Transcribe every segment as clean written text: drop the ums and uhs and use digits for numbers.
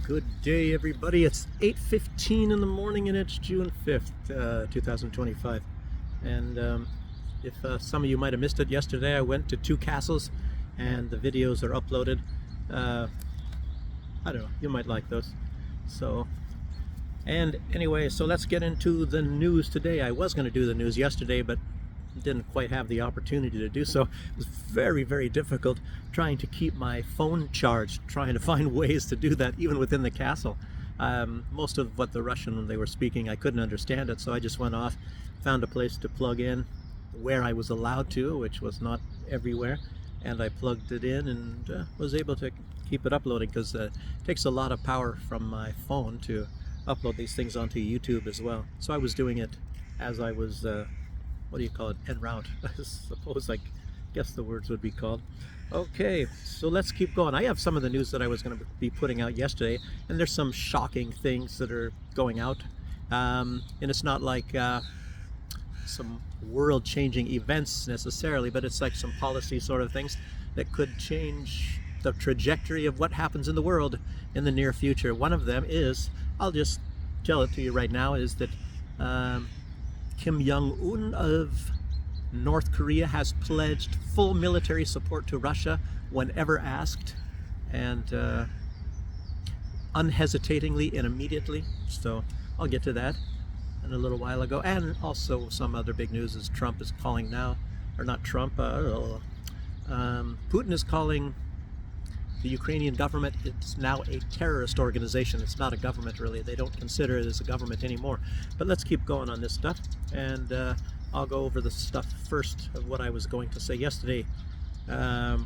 Good day, everybody. It's 8:15 in the morning and it's June 5th, 2025. And if some of you might have missed it yesterday, I went to two castles and the videos are uploaded. I don't know, you might like those. So, and anyway, so let's get into the news today. I was going to do the news yesterday, but didn't quite have the opportunity to do so. It was very, very difficult trying to keep my phone charged, trying to find ways to do that even within the castle. Most of what the Russian they were speaking, I couldn't understand it, so I just went off, found a place to plug in where I was allowed to, which was not everywhere, and I plugged it in and was able to keep it uploading, because it takes a lot of power from my phone to upload these things onto YouTube as well. So I was doing it as I was what do you call it, en route, I suppose, I guess the words would be called. Okay, so let's keep going. I have some of the news that I was going to be putting out yesterday, and there's some shocking things that are going out. And it's not like some world-changing events necessarily, but it's like some policy sort of things that could change the trajectory of what happens in the world in the near future. One of them is, I'll just tell it to you right now, is that Kim Jong-un of North Korea has pledged full military support to Russia whenever asked, and unhesitatingly and immediately. So I'll get to that in a little while ago. And also some other big news is Trump is calling now, or not Trump, Putin is calling the Ukrainian government, it's now a terrorist organization. It's not a government, really. They don't consider it as a government anymore. But let's keep going on this stuff, and I'll go over the stuff first of what I was going to say yesterday. Yeah,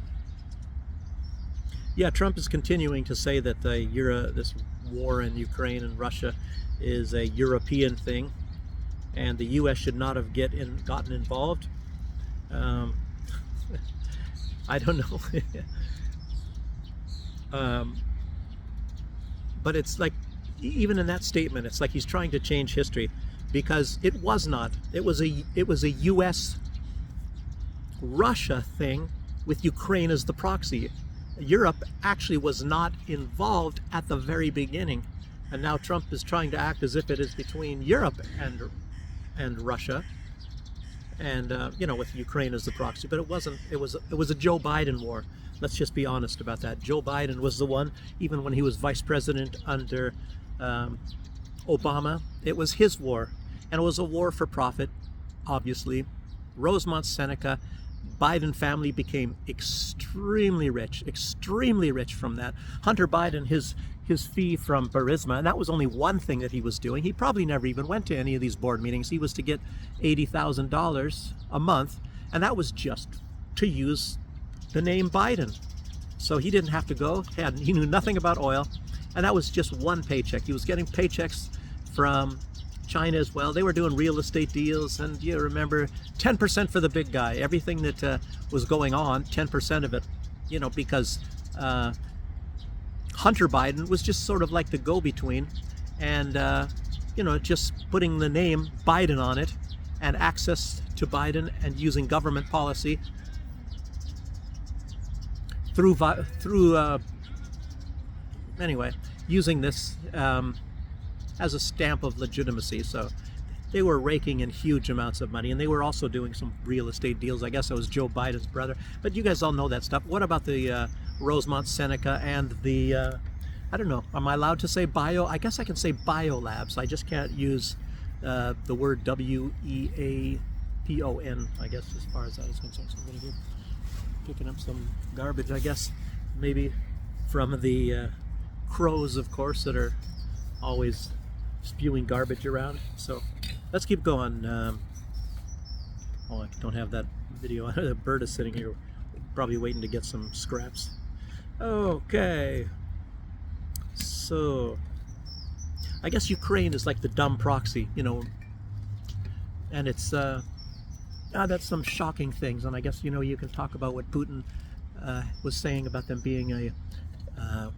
Trump is continuing to say that this war in Ukraine and Russia is a European thing, and the U.S. should not have gotten involved. I don't know. But it's like, even in that statement, it's like he's trying to change history, because it was not. It was a U.S. Russia thing with Ukraine as the proxy. Europe actually was not involved at the very beginning, and now Trump is trying to act as if it is between Europe and Russia, and with Ukraine as the proxy. But it wasn't. It was a Joe Biden war. Let's just be honest about that. Joe Biden was the one, even when he was vice president under Obama, it was his war. And it was a war for profit, obviously. Rosemont Seneca, Biden family became extremely rich from that. Hunter Biden, his fee from Burisma, and that was only one thing that he was doing. He probably never even went to any of these board meetings. He was to get $80,000 a month, and that was just to use the name Biden. So he didn't have to go. He knew nothing about oil, and that was just one paycheck. He was getting paychecks from China as well. They were doing real estate deals, and you remember, 10% for the big guy. Everything that was going on, 10% of it, because Hunter Biden was just sort of like the go-between, and just putting the name Biden on it and access to Biden and using government policy through anyway, using this as a stamp of legitimacy. So they were raking in huge amounts of money, and they were also doing some real estate deals. I guess that was Joe Biden's brother, but you guys all know that stuff. What about the Rosemont Seneca and the I don't know, am I allowed to say bio? I guess I can say biolabs. I just can't use the word WEAPON, I guess, as far as that is concerned. So I'm going to go picking up some garbage, I guess, maybe from the crows, of course, that are always spewing garbage around. So let's keep going. I don't have that video. The bird is sitting here probably waiting to get some scraps. Okay, so I guess Ukraine is like the dumb proxy, and it's that's some shocking things. And I guess you can talk about what Putin was saying about them being a a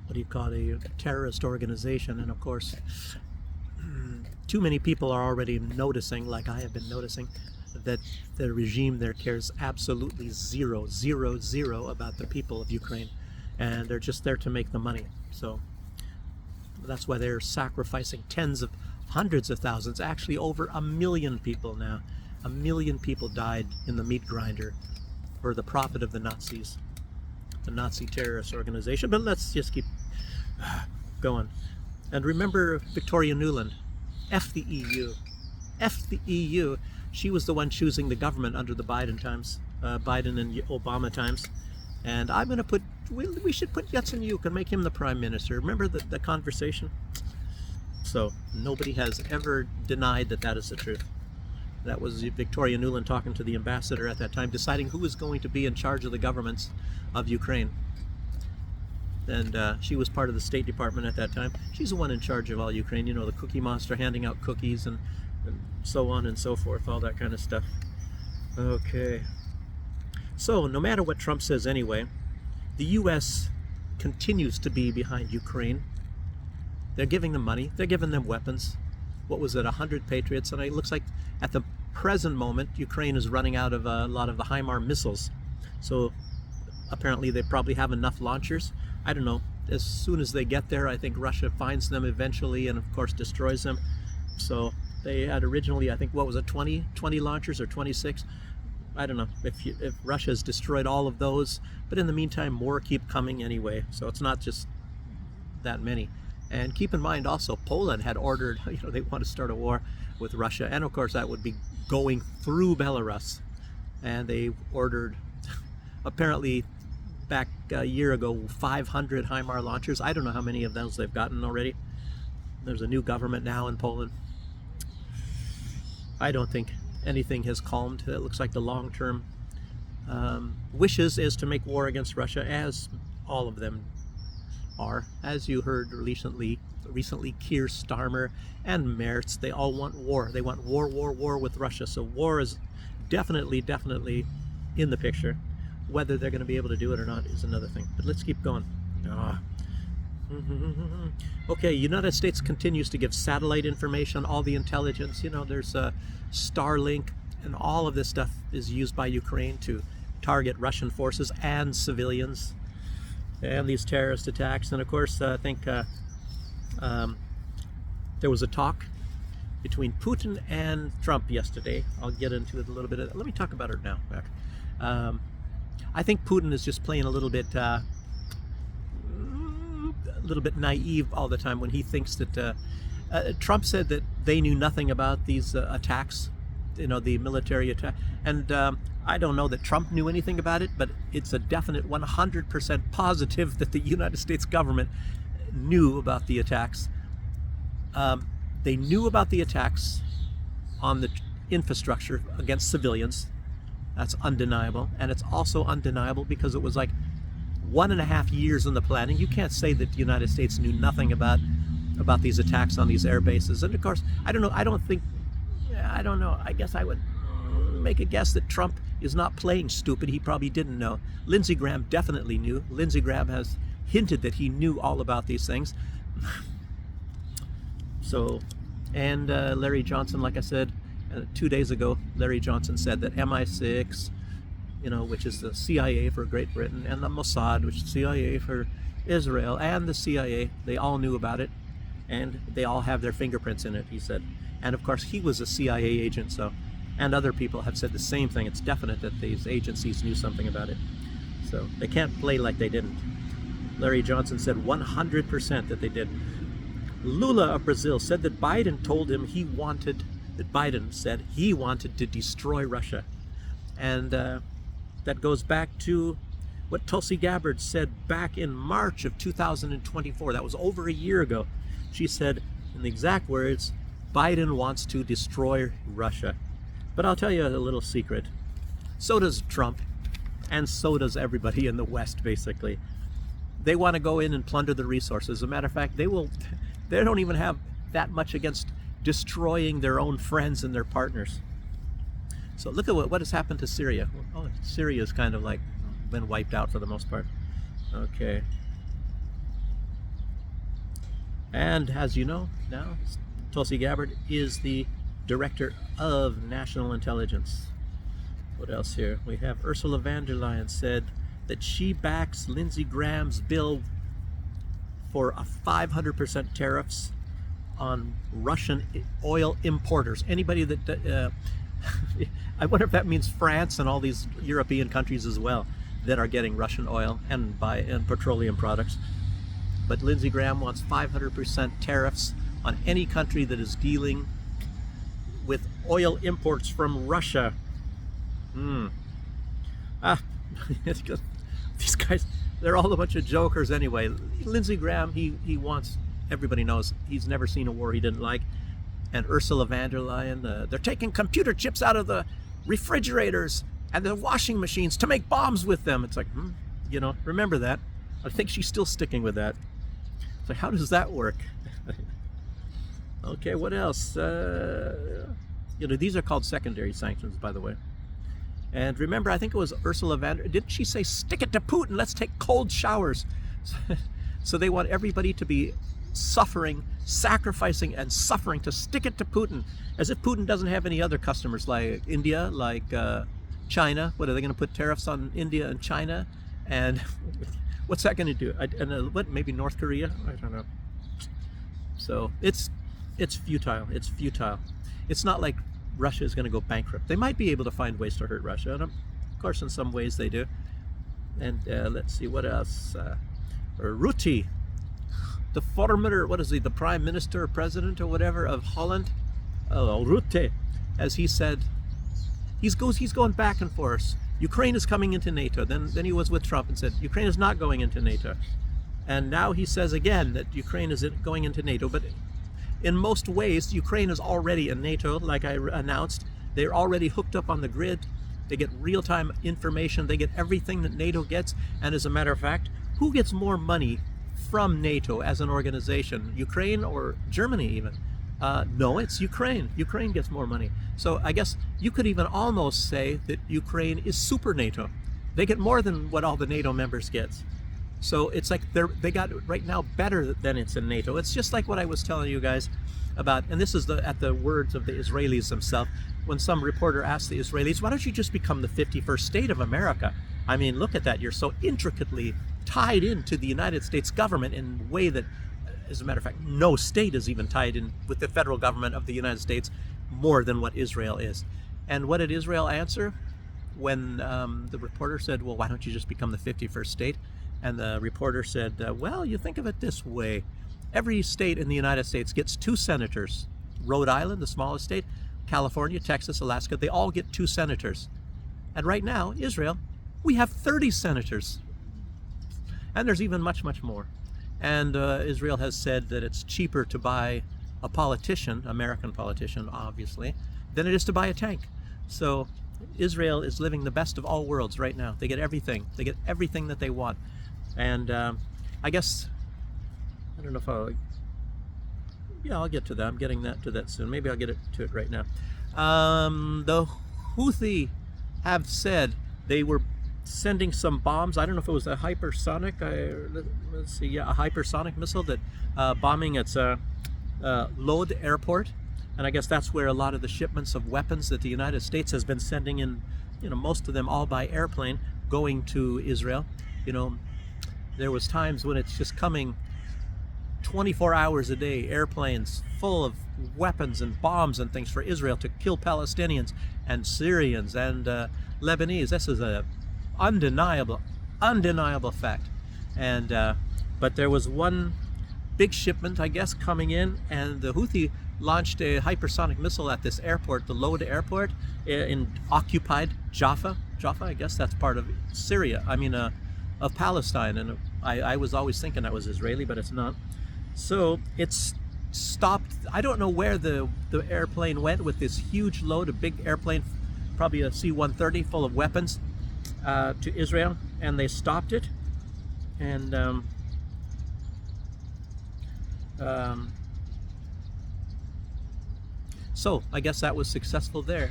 terrorist organization, and of course too many people are already noticing, like I have been noticing, that the regime there cares absolutely zero about the people of Ukraine, and they're just there to make the money. So That's why they're sacrificing hundreds of thousands, actually over 1 million people now. 1 million people died in the meat grinder for the profit of the Nazis, the Nazi terrorist organization. But let's just keep going. And remember Victoria Nuland, F the EU. F the EU. She was the one choosing the government under the Biden times, Biden and Obama times. And I'm going to put, we should put Yatsenyuk and make him the prime minister. Remember the conversation? So nobody has ever denied that that is the truth. That was Victoria Nuland talking to the ambassador at that time, deciding who was going to be in charge of the governments of Ukraine. And she was part of the State Department at that time. She's the one in charge of all Ukraine. You know, the Cookie Monster handing out cookies and so on and so forth, all that kind of stuff. Okay. So no matter what Trump says anyway, the U.S. continues to be behind Ukraine. They're giving them money. They're giving them weapons. What was it, 100 Patriots? And it looks like at the present moment, Ukraine is running out of a lot of the HIMARS missiles. So apparently they probably have enough launchers. I don't know. As soon as they get there, I think Russia finds them eventually and, of course, destroys them. So they had originally, I think, what was it, 20 launchers or 26? I don't know if Russia's destroyed all of those. But in the meantime, more keep coming anyway. So it's not just that many. And keep in mind also, Poland had ordered, they want to start a war with Russia. And of course, that would be going through Belarus. And they ordered, apparently, back a year ago, 500 HIMARS launchers. I don't know how many of those they've gotten already. There's a new government now in Poland. I don't think anything has calmed. It looks like the long-term wishes is to make war against Russia, as all of them are. As you heard recently Keir Starmer and Merz, they all want war. They want war with Russia. So war is definitely in the picture. Whether they're going to be able to do it or not is another thing. But let's keep going. Okay, United States continues to give satellite information, all the intelligence. There's Starlink, and all of this stuff is used by Ukraine to target Russian forces and civilians, and these terrorist attacks. And of course, I think there was a talk between Putin and Trump yesterday. I'll get into it a little bit. Let me talk about it now. I think Putin is just playing a little bit naive all the time when he thinks that Trump said that they knew nothing about these attacks, the military attack. And I don't know that Trump knew anything about it, but it's a definite 100% positive that the United States government knew about the attacks. They knew about the attacks on the infrastructure against civilians. That's undeniable. And it's also undeniable because it was like 1.5 years in the planning. You can't say that the United States knew nothing about these attacks on these air bases. And of course, I don't know. I guess I would make a guess that Trump is not playing stupid. He probably didn't know. Lindsey Graham definitely knew. Lindsey Graham has hinted that he knew all about these things. So, and Larry Johnson, like I said, 2 days ago, Larry Johnson said that MI6, which is the CIA for Great Britain, and the Mossad, which is CIA for Israel, and the CIA, they all knew about it, and they all have their fingerprints in it, he said. And of course, he was a CIA agent, so, and other people have said the same thing. It's definite that these agencies knew something about it. So they can't play like they didn't. Larry Johnson said 100% that they did. Lula of Brazil said that Biden said he wanted to destroy Russia. And that goes back to what Tulsi Gabbard said back in March of 2024. That was over a year ago. She said, in the exact words, Biden wants to destroy Russia. But I'll tell you a little secret. So does Trump, and so does everybody in the West, basically. They want to go in and plunder the resources. As a matter of fact, they don't even have that much against destroying their own friends and their partners. So look at what has happened to Syria. Oh, Syria's kind of like been wiped out for the most part. Okay. And as you know now, Tulsi Gabbard is the Director of National Intelligence. What else here? We have Ursula von der Leyen said that she backs Lindsey Graham's bill for a 500% tariffs on Russian oil importers. Anybody that I wonder if that means France and all these European countries as well that are getting Russian oil and petroleum products. But Lindsey Graham wants 500% tariffs on any country that is dealing with oil imports from Russia. These guys, they're all a bunch of jokers anyway. Lindsey Graham, he wants, everybody knows, he's never seen a war he didn't like. And Ursula von der Leyen, they're taking computer chips out of the refrigerators and the washing machines to make bombs with them. It's like, you know, remember that. I think she's still sticking with that. So how does that work? Okay, what else? You know, these are called secondary sanctions, by the way. And remember, I think it was Ursula von der, didn't she say, stick it to Putin, let's take cold showers? So they want everybody to be suffering, sacrificing and suffering to stick it to Putin, as if Putin doesn't have any other customers like India, like China. What, are they going to put tariffs on India and China? And what's that going to do? What, maybe North Korea? I don't know. So it's futile. It's futile. It's not like Russia is going to go bankrupt. They might be able to find ways to hurt Russia, and of course in some ways they do. And let's see, what else? Rutte, the former, what is he, the Prime Minister or President or whatever of Holland? Oh, Rutte, as he said, he's going back and forth. Ukraine is coming into NATO. Then he was with Trump and said, Ukraine is not going into NATO. And now he says again that Ukraine is going into NATO. But in most ways, Ukraine is already in NATO, like I announced. They're already hooked up on the grid. They get real-time information. They get everything that NATO gets. And as a matter of fact, who gets more money from NATO as an organization? Ukraine or Germany even? No, it's Ukraine. Ukraine gets more money. So I guess you could even almost say that Ukraine is super NATO. They get more than what all the NATO members get. So it's like they got it right now better than it's in NATO. It's just like what I was telling you guys about, and this is at the words of the Israelis themselves, when some reporter asked the Israelis, why don't you just become the 51st state of America? I mean, look at that. You're so intricately tied into the United States government in a way that, as a matter of fact, no state is even tied in with the federal government of the United States more than what Israel is. And what did Israel answer when the reporter said, well, why don't you just become the 51st state? And the reporter said, well, you think of it this way. Every state in the United States gets 2 senators. Rhode Island, the smallest state, California, Texas, Alaska, they all get 2 senators. And right now, Israel, we have 30 senators. And there's even much, much more. And Israel has said that it's cheaper to buy a politician, American politician, obviously, than it is to buy a tank. So Israel is living the best of all worlds right now. They get everything. They get everything that they want. And I guess, I don't know if I'll get to that. I'm getting to that soon. Maybe I'll get to it right now. The Houthi have said they were sending some bombs. I don't know if it was a hypersonic, let's see, yeah, a hypersonic missile that bombing its Lod airport. And I guess that's where a lot of the shipments of weapons that the United States has been sending in, you know, most of them all by airplane going to Israel. You know, there was times when it's just coming 24 hours a day, airplanes full of weapons and bombs and things for Israel to kill Palestinians and Syrians and Lebanese. This is a undeniable fact. And but there was one big shipment, I guess, coming in, and the Houthi launched a hypersonic missile at this airport, the Lod airport, in occupied Jaffa. I guess that's part of Syria. I mean, of Palestine. And I was always thinking that was Israeli, but it's not. So it's stopped. I don't know where the airplane went with this huge load, a big airplane, probably a C-130 full of weapons, to Israel, and they stopped it. And so I guess that was successful there.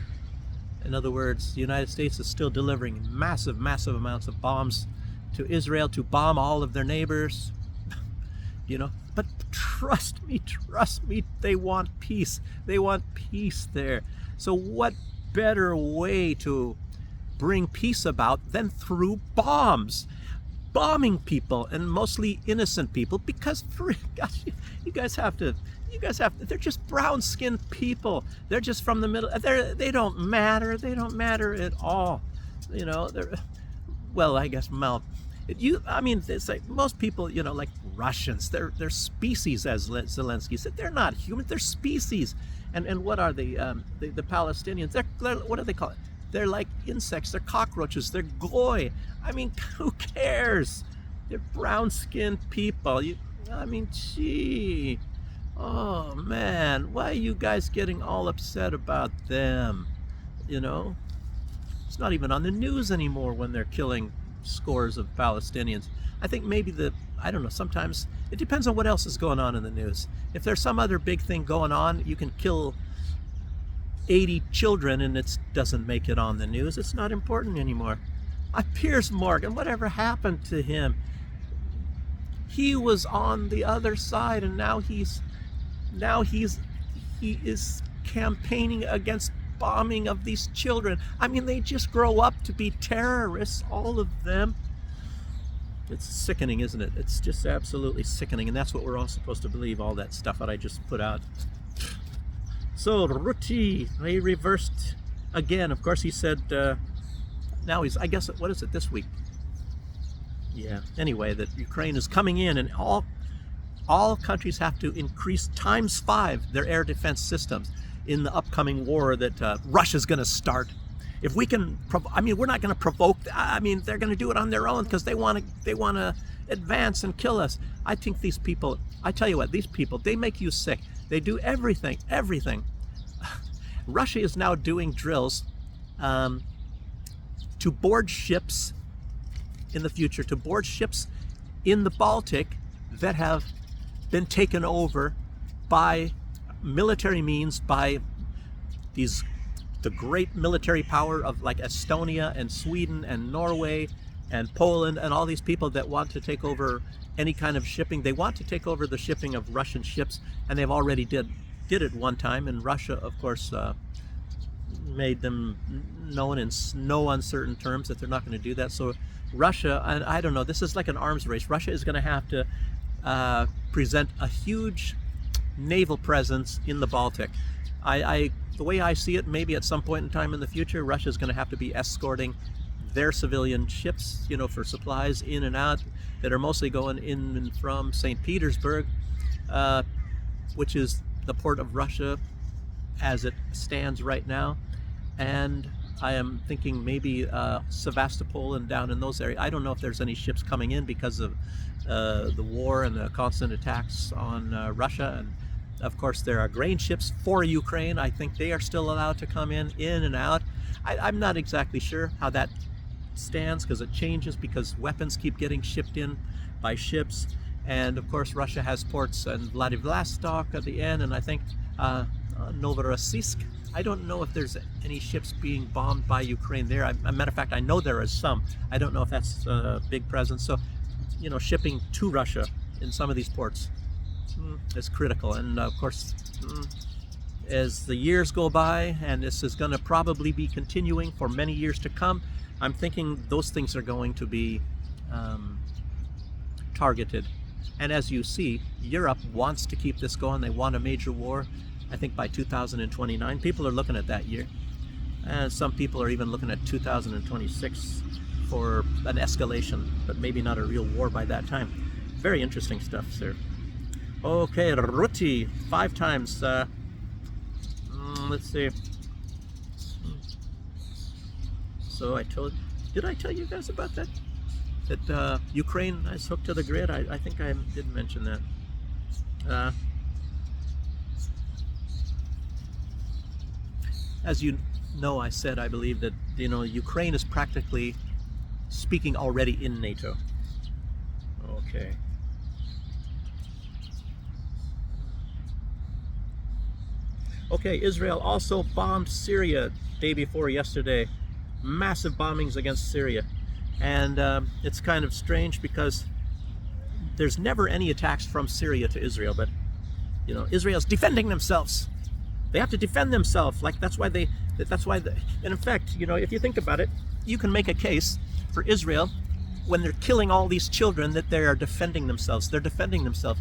In other words, the United States is still delivering massive amounts of bombs to Israel to bomb all of their neighbors, you know. But trust me, they want peace. They want peace there. So what better way to bring peace about than through bombs? bombing people, and mostly innocent people, because gosh, you guys have to, they're just brown-skinned people. They're just from the middle. They don't matter. They don't matter at all. You know, well, I guess I mean, it's like most people, you know, like Russians, they're species, as Zelensky said. They're not human, they're species. And what are they? The Palestinians, they're, what do they call it? They're like insects, they're cockroaches, they're goy. I mean, who cares? They're brown-skinned people. I mean, gee. Oh, man, why are you guys getting all upset about them? You know? It's not even on the news anymore when they're killing scores of Palestinians. I think maybe I don't know, sometimes it depends on what else is going on in the news. If there's some other big thing going on, you can kill 80 children and it doesn't make it on the news. It's not important anymore. Piers Morgan, whatever happened to him? He was on the other side, and now he is campaigning against bombing of these children. I mean, they just grow up to be terrorists, all of them. It's sickening, isn't it? It's just absolutely sickening, and that's what we're all supposed to believe, all that stuff that I just put out. So Ruti, he reversed again. Of course, he said now he's, I guess, what is it, this week? Yeah, anyway, that Ukraine is coming in, and all countries have to increase ×5 their air defense systems in the upcoming war that Russia's going to start. If we can, I mean, we're not going to provoke. I mean, they're going to do it on their own because they want to advance and kill us. I think these people, I tell you what, these people, they make you sick. They do everything. Russia is now doing drills to board ships in the future, to board ships in the Baltic that have been taken over by military means, by the great military power of like Estonia and Sweden and Norway and Poland and all these people that want to take over any kind of shipping. They want to take over the shipping of Russian ships, and they've already did it one time. And Russia, of course, made them known in no uncertain terms that they're not going to do that. So Russia, and I don't know, this is like an arms race. Russia is going to have to present a huge naval presence in the Baltic. The way I see it, maybe at some point in time in the future, Russia is going to have to be escorting their civilian ships, you know, for supplies in and out, that are mostly going in and from St. Petersburg, which is the port of Russia as it stands right now. And I am thinking maybe Sevastopol and down in those areas. I don't know if there's any ships coming in because of the war and the constant attacks on Russia. And of course, there are grain ships for Ukraine. I think they are still allowed to come in and out. I'm not exactly sure how that stands, because it changes, because weapons keep getting shipped in by ships. And of course, Russia has ports in Vladivostok at the end, and I think Novorossiysk. I don't know if there's any ships being bombed by Ukraine there. As a matter of fact, I know there is some. I don't know if that's a big presence. So, you know, shipping to Russia in some of these ports is critical. And of course, as the years go by, and this is going to probably be continuing for many years to come, I'm thinking those things are going to be targeted. And as you see, Europe wants to keep this going. They want a major war. I think by 2029, people are looking at that year. And some people are even looking at 2026 for an escalation, but maybe not a real war by that time. Very interesting stuff, sir. Okay, Ruti, 5 times. Let's see. So did I tell you guys about that? That Ukraine is hooked to the grid? I think I did mention that. As you know, I said, I believe that, you know, Ukraine is practically speaking already in NATO. Okay. Okay, Israel also bombed Syria day before yesterday. Massive bombings against Syria. And it's kind of strange because there's never any attacks from Syria to Israel, but, you know, Israel's defending themselves. They have to defend themselves. Like, and in fact, you know, if you think about it, you can make a case for Israel when they're killing all these children, that they are defending themselves. They're defending themselves.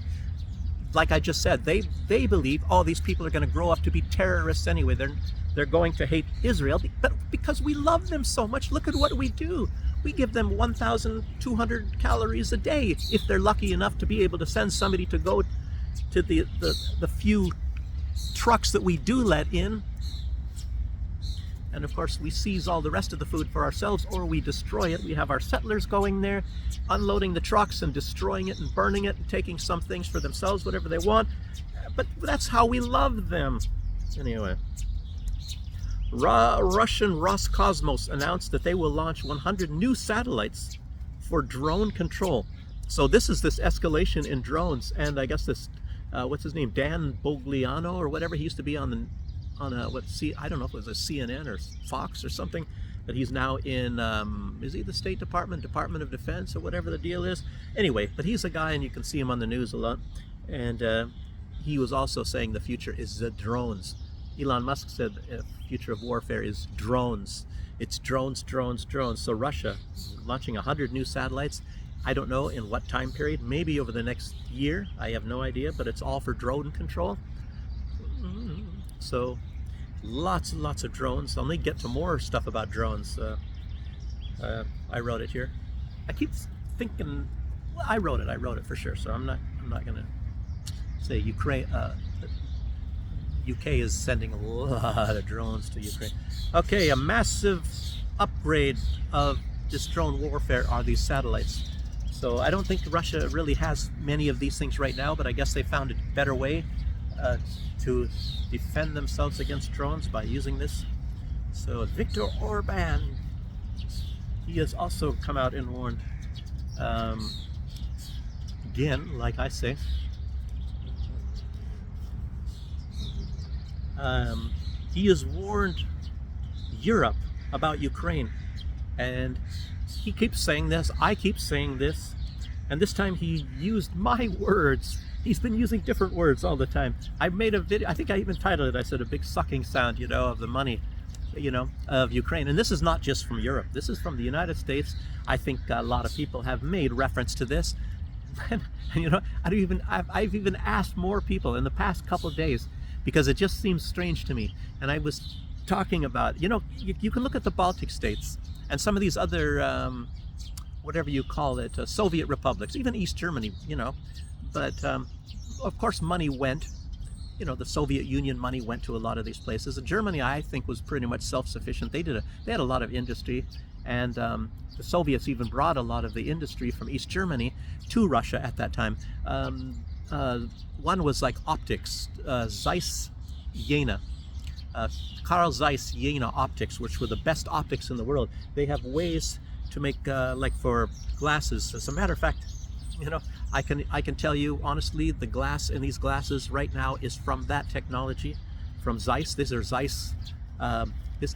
Like I just said, they believe all these people are going to grow up to be terrorists anyway. They're going to hate Israel, but because we love them so much, look at what we do. We give them 1,200 calories a day if they're lucky enough to be able to send somebody to go to the few trucks that we do let in. And of course, we seize all the rest of the food for ourselves, or we destroy it. We have our settlers going there, unloading the trucks and destroying it and burning it and taking some things for themselves, whatever they want. But that's how we love them. Anyway, Russian Roscosmos announced that they will launch 100 new satellites for drone control. So this is this escalation in drones, and I guess this, what's his name, Dan Bogliano or whatever, he used to be on I don't know if it was a CNN or Fox or something, but he's now in, is he the State Department, Department of Defense, or whatever the deal is? Anyway, but he's a guy, and you can see him on the news a lot, and he was also saying the future is the drones. Elon Musk said the future of warfare is drones. It's drones, drones, drones. So Russia launching 100 new satellites. I don't know in what time period, maybe over the next year, I have no idea, but it's all for drone control. So lots and lots of drones. I'll need to get to more stuff about drones. I wrote it here. I keep thinking, well, I wrote it for sure. So I'm not gonna say Ukraine. UK is sending a lot of drones to Ukraine. Okay, a massive upgrade of this drone warfare are these satellites. So I don't think Russia really has many of these things right now, but I guess they found a better way to defend themselves against drones by using this. So Viktor Orban, he has also come out and warned, again, like I say, he has warned Europe about Ukraine, and he keeps saying this, I keep saying this, and this time he used my words. He's been using different words all the time. I made a video, I think I even titled it, I said a big sucking sound, of the money, of Ukraine. And this is not just from Europe, this is from the United States. I think a lot of people have made reference to this. And I've even asked more people in the past couple of days, because it just seems strange to me. And I was talking about, you can look at the Baltic states and some of these other, whatever you call it, Soviet republics, even East Germany, but of course money went, the Soviet Union money went to a lot of these places. And Germany, I think, was pretty much self-sufficient. They had a lot of industry, and the Soviets even brought a lot of the industry from East Germany to Russia at that time. One was like optics, Zeiss Jena, Carl Zeiss Jena optics, which were the best optics in the world. They have ways to make, like for glasses. As a matter of fact, I can tell you honestly, the glass in these glasses right now is from that technology, from Zeiss. These are Zeiss.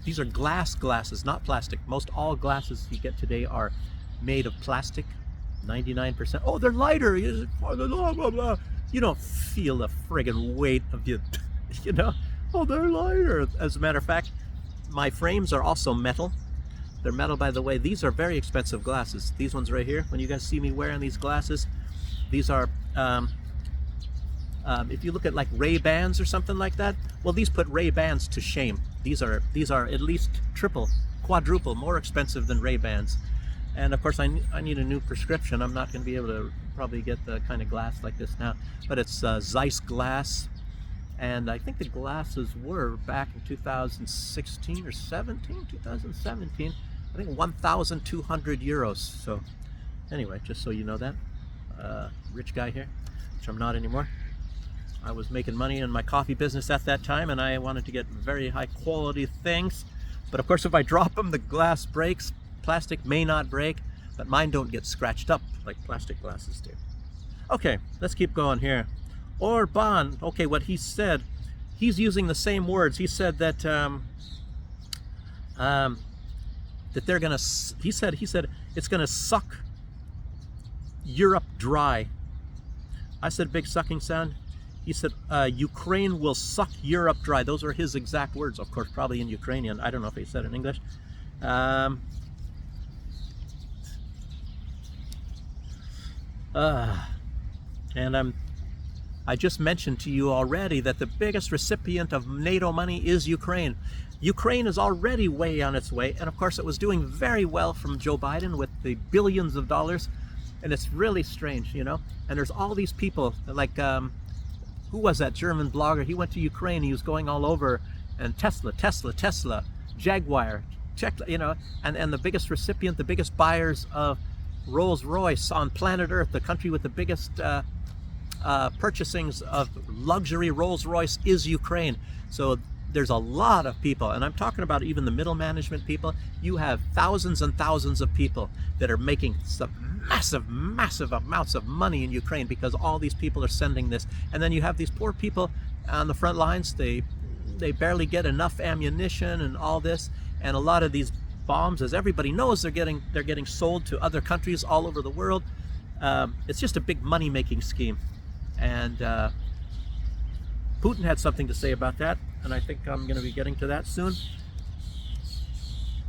These are glass glasses, not plastic. Most all glasses you get today are made of plastic, 99%. Oh, they're lighter. Blah, blah, blah. You don't feel the friggin' weight of you, Oh, they're lighter. As a matter of fact, my frames are also metal. They're metal, by the way. These are very expensive glasses. These ones right here, when you guys see me wearing these glasses, these are, if you look at like Ray-Bans or something like that, well, these put Ray-Bans to shame. These are at least triple, quadruple more expensive than Ray-Bans. And of course, I need a new prescription. I'm not going to be able to probably get the kind of glass like this now, but it's Zeiss glass. And I think the glasses were back in 2016 or 2017, I think 1,200 euros. So anyway, just so you know that, rich guy here, which I'm not anymore. I was making money in my coffee business at that time, and I wanted to get very high quality things. But of course, if I drop them, the glass breaks. Plastic may not break, but mine don't get scratched up like plastic glasses do. Okay, let's keep going here. Orban, okay, what he said, he's using the same words. He said that that they're gonna, he said it's gonna suck Europe dry. I said big sucking sound. He said Ukraine will suck Europe dry. Those are his exact words, of course, probably in Ukrainian. I don't know if he said it in English. And I just mentioned to you already that the biggest recipient of NATO money is Ukraine. Ukraine is already way on its way, and of course it was doing very well from Joe Biden with the billions of dollars, and it's really strange, you know. And there's all these people like who was that German blogger? He went to Ukraine. He was going all over, and Tesla, Jaguar, you know, and the biggest recipient, the biggest buyers of Rolls-Royce on planet Earth, the country with the biggest purchasings of luxury Rolls-Royce is Ukraine. So there's a lot of people, and I'm talking about even the middle management people. You have thousands and thousands of people that are making some massive amounts of money in Ukraine because all these people are sending this. And then you have these poor people on the front lines. They barely get enough ammunition and all this, and a lot of these bombs, as everybody knows, they're getting sold to other countries all over the world. It's just a big money-making scheme, and Putin had something to say about that, and I think I'm going to be getting to that soon.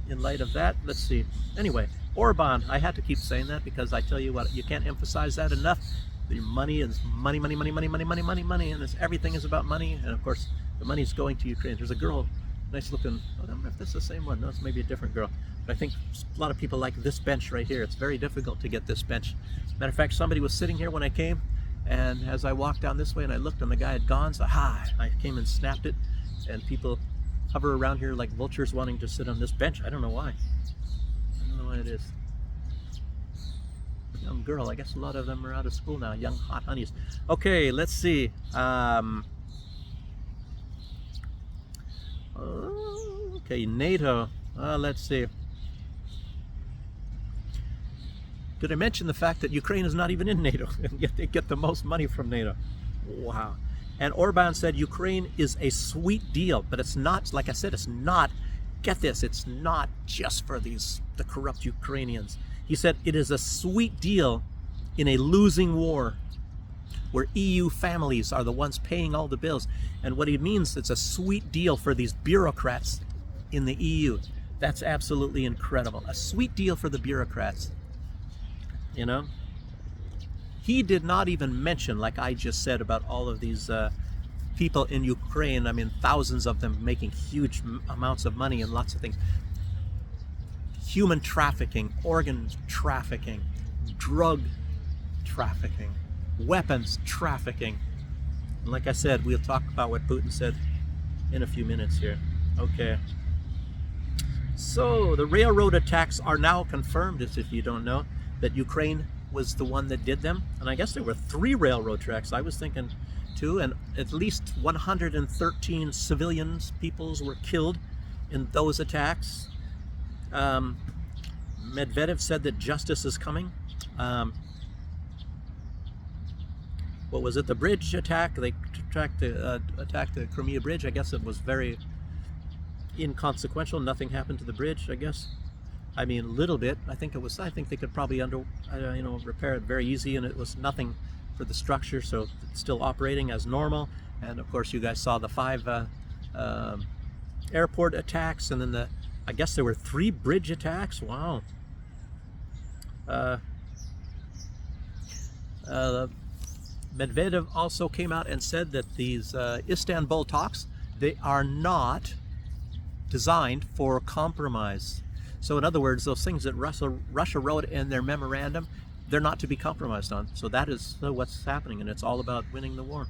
In light of that, let's see. Anyway, Orban, I had to keep saying that because I tell you what, you can't emphasize that enough. The money is money, and everything is about money, and of course, the money is going to Ukraine. There's a girl, nice looking, I don't know if this is the same one. No, it's maybe a different girl. But I think a lot of people like this bench right here. It's very difficult to get this bench. Matter of fact, somebody was sitting here when I came, and as I walked down this way and I looked and the guy had gone, so I came and snapped it, and people hover around here like vultures wanting to sit on this bench. I don't know why. I don't know why it is. Young girl, I guess a lot of them are out of school now, young hot honeys. Okay, let's see. Okay, NATO. Let's see. Did I mention the fact that Ukraine is not even in NATO, and yet they get the most money from NATO? Wow. And Orban said Ukraine is a sweet deal, but it's not, like I said, it's not, get this, it's not just for the corrupt Ukrainians. He said it is a sweet deal in a losing war where EU families are the ones paying all the bills. And what he means, it's a sweet deal for these bureaucrats in the EU. That's absolutely incredible. A sweet deal for the bureaucrats. You know? He did not even mention, like I just said, about all of these people in Ukraine. I mean, thousands of them making huge amounts of money and lots of things. Human trafficking, organ trafficking, drug trafficking, weapons trafficking. And like I said, we'll talk about what Putin said in a few minutes here. Okay. So the railroad attacks are now confirmed, as if you don't know, that Ukraine was the one that did them. And I guess there were 3 railroad tracks. I was thinking 2, and at least 113 civilians, peoples were killed in those attacks. Medvedev said that justice is coming. What was it? The bridge attack. They attacked the Crimea bridge. I guess it was very inconsequential. Nothing happened to the bridge, I guess. I mean, a little bit. I think they could probably repair it very easy, and it was nothing for the structure, so it's still operating as normal. And of course, you guys saw the 5 airport attacks, and then I guess there were 3 bridge attacks. Wow. Medvedev also came out and said that these Istanbul talks, they are not designed for compromise. So in other words, those things that Russia wrote in their memorandum, they're not to be compromised on. So that is what's happening, and it's all about winning the war.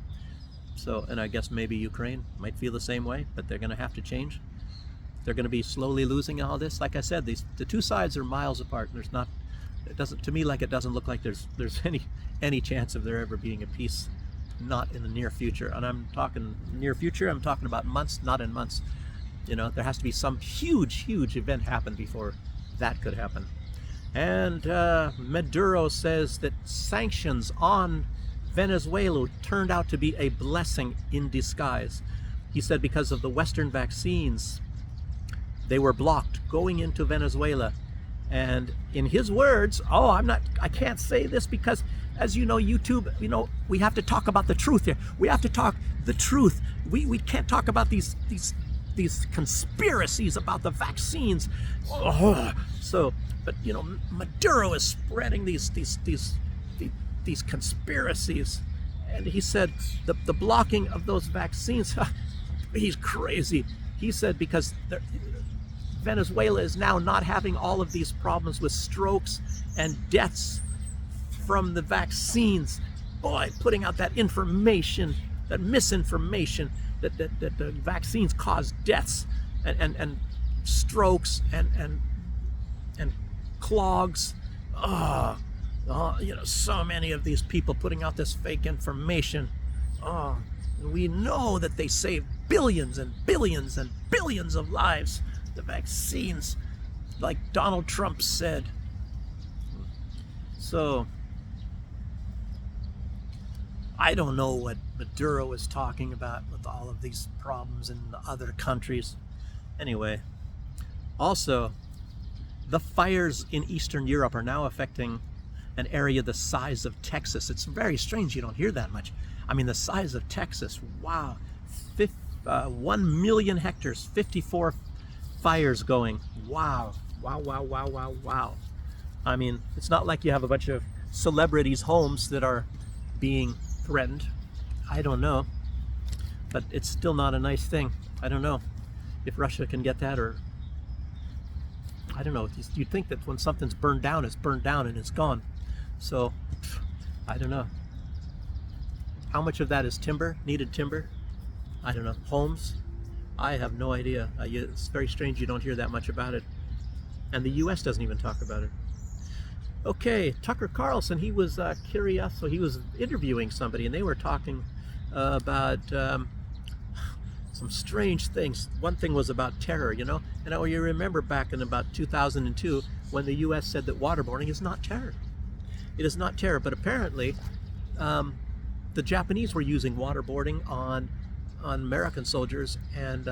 So, and I guess maybe Ukraine might feel the same way, but they're going to have to change. They're going to be slowly losing all this. Like I said, the 2 sides are miles apart. There's not, it doesn't, to me, like it doesn't look like there's any chance of there ever being a peace, not in the near future. And I'm talking near future, I'm talking about months, not in months. You know, there has to be some huge event happen before that could happen. And Maduro says that sanctions on Venezuela turned out to be a blessing in disguise. He said because of the Western vaccines, they were blocked going into Venezuela. And in his words, I can't say this because, as you know, YouTube, we have to talk about the truth here. We have to talk the truth. We can't talk about these conspiracies about the vaccines. But Maduro is spreading these these conspiracies. And he said the blocking of those vaccines, he's crazy. He said because Venezuela is now not having all of these problems with strokes and deaths from the vaccines. Boy, putting out that information, that misinformation, that the vaccines cause deaths and strokes and clogs. So many of these people putting out this fake information. We know that they save billions and billions and billions of lives. The vaccines, like Donald Trump said. So, I don't know what Maduro is talking about with all of these problems in the other countries. Anyway, also, the fires in Eastern Europe are now affecting an area the size of Texas. It's very strange, you don't hear that much. I mean, the size of Texas, wow. 1 million hectares, 54 fires going. Wow. Wow. I mean, it's not like you have a bunch of celebrities' homes that are being threatened. I don't know. But it's still not a nice thing. I don't know if Russia can get that, or I don't know. You'd think that when something's burned down, it's burned down and it's gone. So, I don't know. How much of that is timber, needed timber? I don't know. Homes? I have no idea. It's very strange you don't hear that much about it. And the U.S. doesn't even talk about it. Okay, Tucker Carlson, he was curious, so he was interviewing somebody, and they were talking about some strange things. One thing was about terror, you know? And you remember back in about 2002 when the U.S. said that waterboarding is not terror. It is not terror, but apparently the Japanese were using waterboarding on American soldiers, and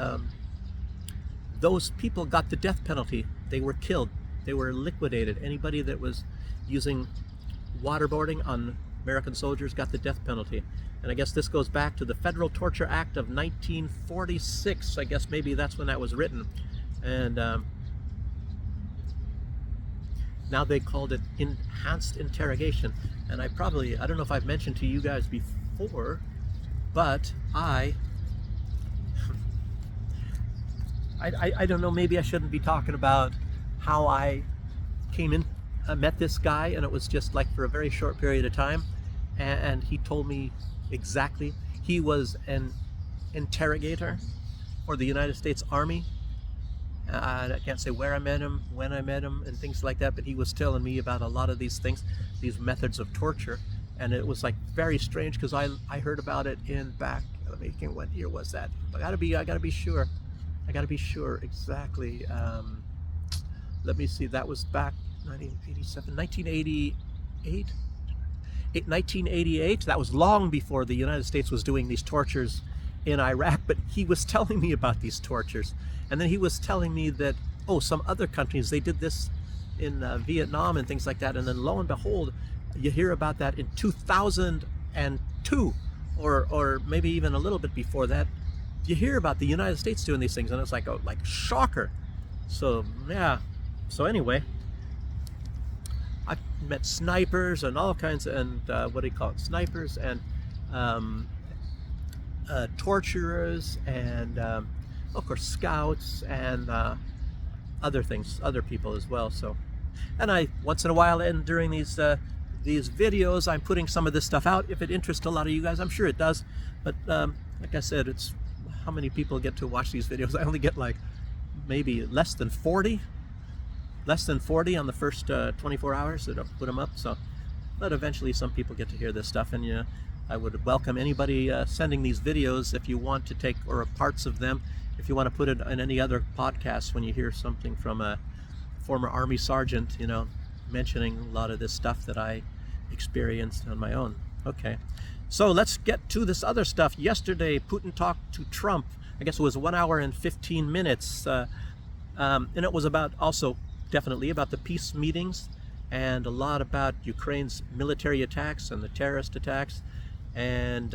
those people got the death penalty. They were killed. They were liquidated. Anybody that was using waterboarding on American soldiers got the death penalty. And I guess this goes back to the Federal Torture Act of 1946. I guess maybe that's when that was written. And now they called it enhanced interrogation. And I don't know if I've mentioned to you guys before, but I don't know, maybe I shouldn't be talking about how I came in, met this guy, and it was just like for a very short period of time, and he told me exactly. He was an interrogator for the United States Army. I can't say where I met him, when I met him, and things like that, but he was telling me about a lot of these things, these methods of torture, and it was like very strange because I heard about it in back, let me think, what year was that? I gotta be sure exactly. Let me see, that was back 1988. That was long before the United States was doing these tortures in Iraq, but he was telling me about these tortures. And then he was telling me that, some other countries, they did this in Vietnam and things like that. And then lo and behold, you hear about that in 2002, or maybe even a little bit before that. You hear about the United States doing these things, and it's like shocker. So yeah. So anyway, I've met snipers and all kinds of, and snipers and torturers, and of course scouts, and other things, other people as well. So, and I once in a while, and during these videos, I'm putting some of this stuff out. If it interests a lot of you guys, I'm sure it does. But like I said, it's how many people get to watch these videos. I only get like maybe less than 40 on the first 24 hours that I've put them up. So, but eventually some people get to hear this stuff, and I would welcome anybody sending these videos if you want to take, or parts of them, if you want to put it in any other podcasts when you hear something from a former Army sergeant, mentioning a lot of this stuff that I experienced on my own. Okay, so let's get to this other stuff. Yesterday, Putin talked to Trump. I guess it was 1 hour and 15 minutes, and it was definitely about the peace meetings, and a lot about Ukraine's military attacks and the terrorist attacks. And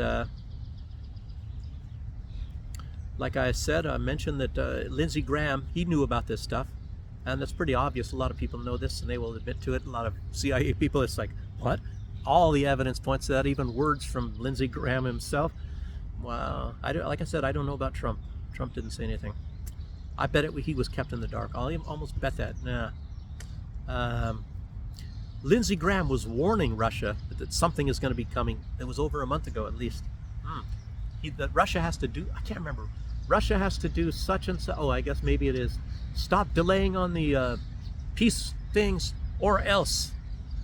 like I said, I mentioned that Lindsey Graham, he knew about this stuff, and that's pretty obvious. A lot of people know this, and they will admit to it. A lot of CIA people, it's like, what? all the evidence points to that, even words from Lindsey Graham himself. Wow. Like I said, I don't know about Trump. Trump didn't say anything. I bet he was kept in the dark. I'll almost bet that. Nah. Lindsey Graham was warning Russia that something is going to be coming. It was over a month ago, at least. That Russia has to do, I can't remember. Russia has to do such and such. Oh, I guess maybe it is. Stop delaying on the peace things or else.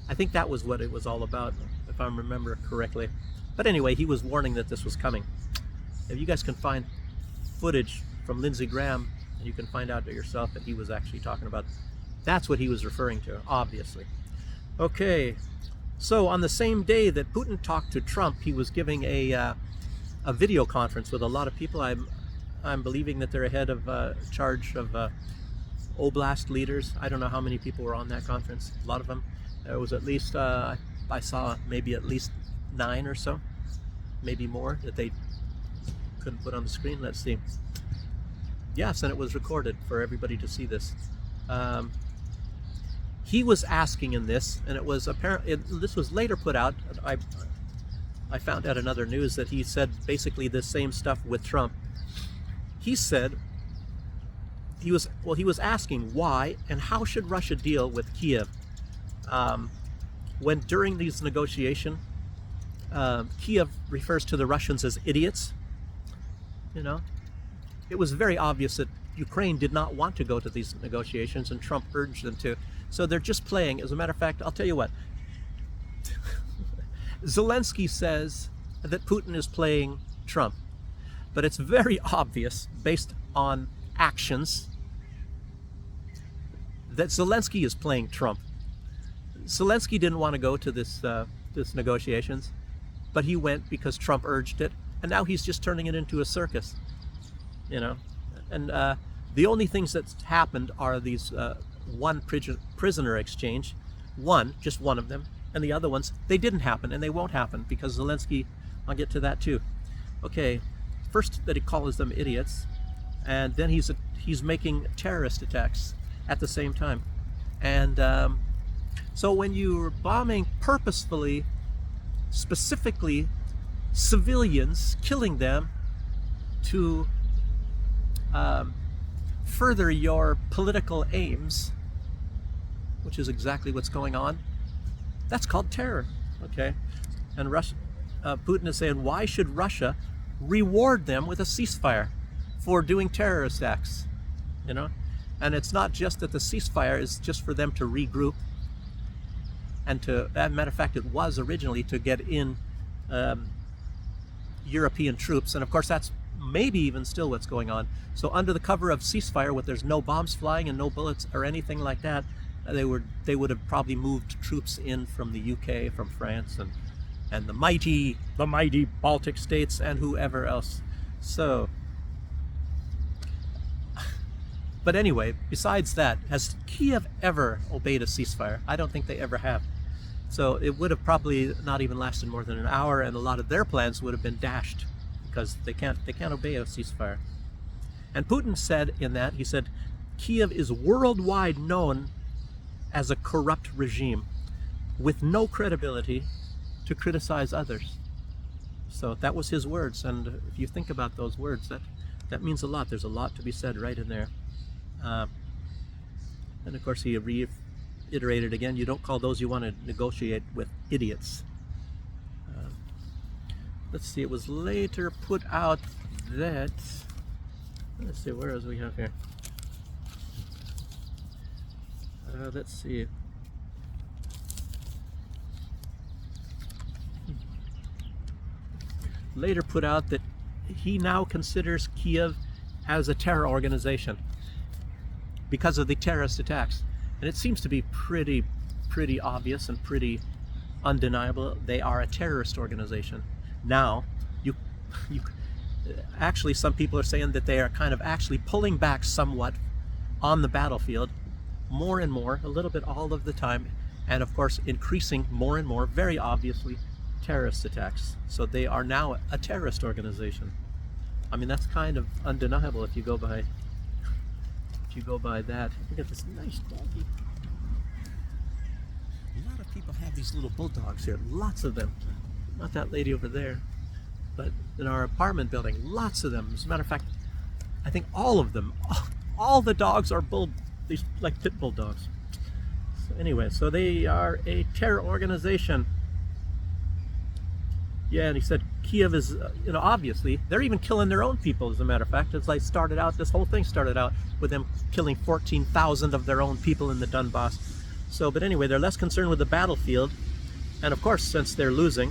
I think that was what it was all about, if I remember correctly. But anyway, he was warning that this was coming. If you guys can find footage from Lindsey Graham, you can find out yourself that he was actually talking about. That's what he was referring to, obviously. Okay, so on the same day that Putin talked to Trump, he was giving a video conference with a lot of people. I'm believing that they're ahead of charge of Oblast leaders. I don't know how many people were on that conference. A lot of them. There was at least, I saw maybe at least 9 or so, maybe more, that they couldn't put on the screen. Let's see. Yes, and it was recorded for everybody to see this. He was asking in this, and it was apparently, this was later put out. I found out in other news that he said basically the same stuff with Trump. He said he was asking why and how should Russia deal with Kiev when during these negotiations, Kiev refers to the Russians as idiots. You know, it was very obvious that Ukraine did not want to go to these negotiations, and Trump urged them to. So they're just playing. As a matter of fact, I'll tell you what. Zelensky says that Putin is playing Trump, but it's very obvious, based on actions, that Zelensky is playing Trump. Zelensky didn't want to go to this negotiations, but he went because Trump urged it, and now he's just turning it into a circus, you know. And the only things that's happened are these one prisoner exchange, just one of them, and the other ones, they didn't happen, and they won't happen because Zelensky, I'll get to that too. Okay, first that he calls them idiots, and then he's making terrorist attacks at the same time. And so when you're bombing purposefully, specifically civilians, killing them to further your political aims, which is exactly what's going on, that's called terror. Okay, and Putin is saying, why should Russia reward them with a ceasefire for doing terrorist acts? You know, and it's not just that the ceasefire is just for them to regroup, and to, as a matter of fact, it was originally to get in European troops, and of course that's maybe even still what's going on. So under the cover of ceasefire, with there's no bombs flying and no bullets or anything like that, they would have probably moved troops in from the UK, from France, and the mighty Baltic states, and whoever else. So, but anyway, besides that, has Kiev ever obeyed a ceasefire? I don't think they ever have. So it would have probably not even lasted more than an hour, and a lot of their plans would have been dashed because they can't obey a ceasefire. And Putin said in that, he said, Kiev is worldwide known as a corrupt regime with no credibility to criticize others. So that was his words, and if you think about those words, that means a lot. There's a lot to be said right in there. And of course he reiterated again, you don't call those you want to negotiate with idiots. Let's see, it was later put out that, let's see, where else we have here? Let's see. Later put out that he now considers Kiev as a terror organization because of the terrorist attacks. And it seems to be pretty obvious and pretty undeniable. They are a terrorist organization. Now, you actually, some people are saying that they are kind of actually pulling back somewhat on the battlefield, more and more, a little bit all of the time, and of course increasing more and more, very obviously, terrorist attacks. So they are now a terrorist organization. I mean, that's kind of undeniable if you go by that. Look at this nice doggy. A lot of people have these little bulldogs here, lots of them. Not that lady over there, but in our apartment building, lots of them. As a matter of fact, I think all of them, all the dogs are these like pit bull dogs. So anyway, so they are a terror organization. Yeah, and he said Kiev is, obviously, they're even killing their own people, as a matter of fact. It's like this whole thing started out with them killing 14,000 of their own people in the Donbass. So, but anyway, they're less concerned with the battlefield. And of course, since they're losing,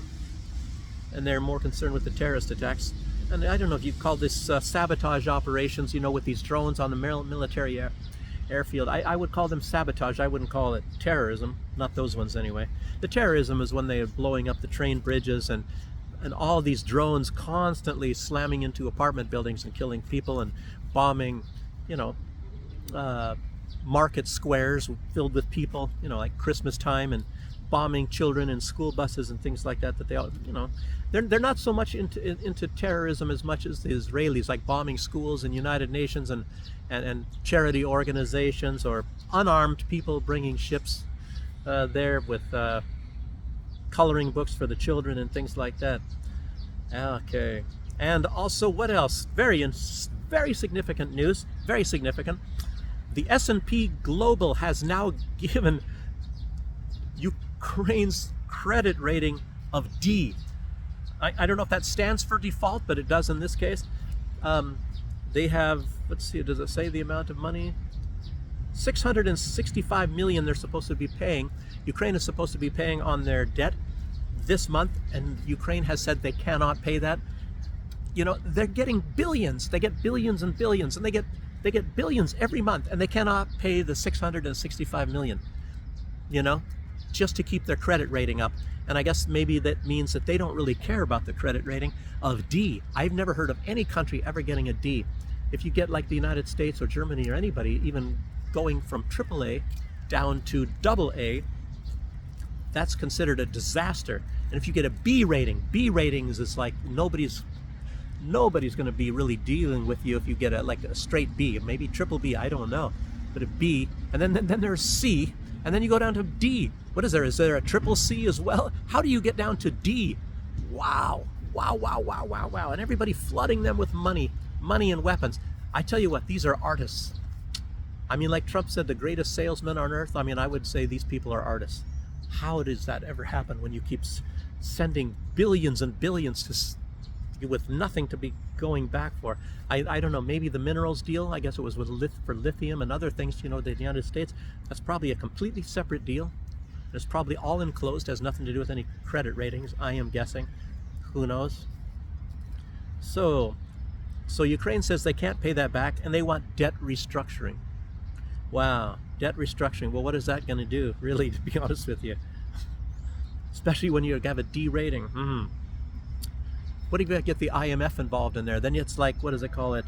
and they're more concerned with the terrorist attacks. And I don't know if you'd call this sabotage operations, with these drones on the military airfield. I would call them sabotage. I wouldn't call it terrorism. Not those ones anyway. The terrorism is when they are blowing up the train bridges and all these drones constantly slamming into apartment buildings and killing people and bombing, market squares filled with people, like Christmas time, and bombing children in school buses and things like that. That they all, they're not so much into terrorism as much as the Israelis, like bombing schools and United Nations and charity organizations, or unarmed people bringing ships there with coloring books for the children and things like that. Okay, and also what else? Very significant news. Very significant. The S&P Global has now given Ukraine's credit rating of D. I don't know if that stands for default, but it does in this case. They have, let's see, does it say the amount of money? 665 million they're supposed to be paying. Ukraine is supposed to be paying on their debt this month, and Ukraine has said they cannot pay that. They're getting billions. They get billions and billions, and they get billions every month, and they cannot pay the 665 million, just to keep their credit rating up. And I guess maybe that means that they don't really care about the credit rating of D. I've never heard of any country ever getting a D. If you get like the United States or Germany or anybody even going from AAA down to AA, that's considered a disaster. And if you get a B rating, B ratings is like nobody's going to be really dealing with you if you get a straight B, maybe triple B, I don't know, but a B, and then there's C, and then you go down to D. What is there? Is there a triple C as well? How do you get down to D? Wow. And everybody flooding them with money and weapons. I tell you what, these are artists. I mean, like Trump said, the greatest salesman on earth. I mean, I would say these people are artists. How does that ever happen when you keep sending billions and billions with nothing to be going back for? I don't know, maybe the minerals deal, I guess it was for lithium and other things, the United States. That's probably a completely separate deal. It's probably all enclosed, has nothing to do with any credit ratings, I am guessing. Who knows? So Ukraine says they can't pay that back, and they want debt restructuring. Wow, debt restructuring. Well, what is that going to do, really, to be honest with you? Especially when you have a D rating. What if you get the IMF involved in there? Then it's like, what does it call it?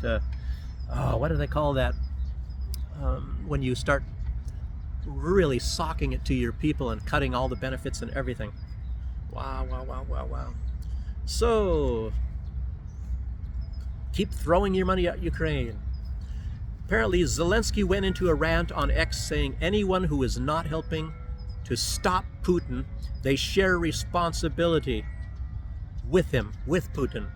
What do they call that? When you start really socking it to your people and cutting all the benefits and everything. Wow. So, keep throwing your money at Ukraine. Apparently, Zelensky went into a rant on X saying anyone who is not helping to stop Putin, they share responsibility with him, with Putin.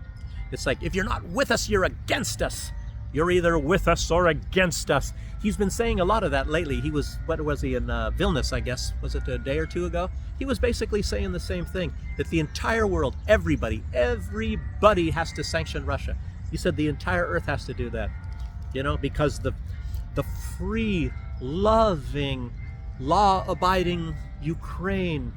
It's like, if you're not with us, you're against us. You're either with us or against us. He's been saying a lot of that lately. He was, what was he, in Vilnius, I guess, was it a day or two ago? He was basically saying the same thing, that the entire world, everybody has to sanction Russia. He said the entire earth has to do that, because the free, loving, law-abiding Ukraine,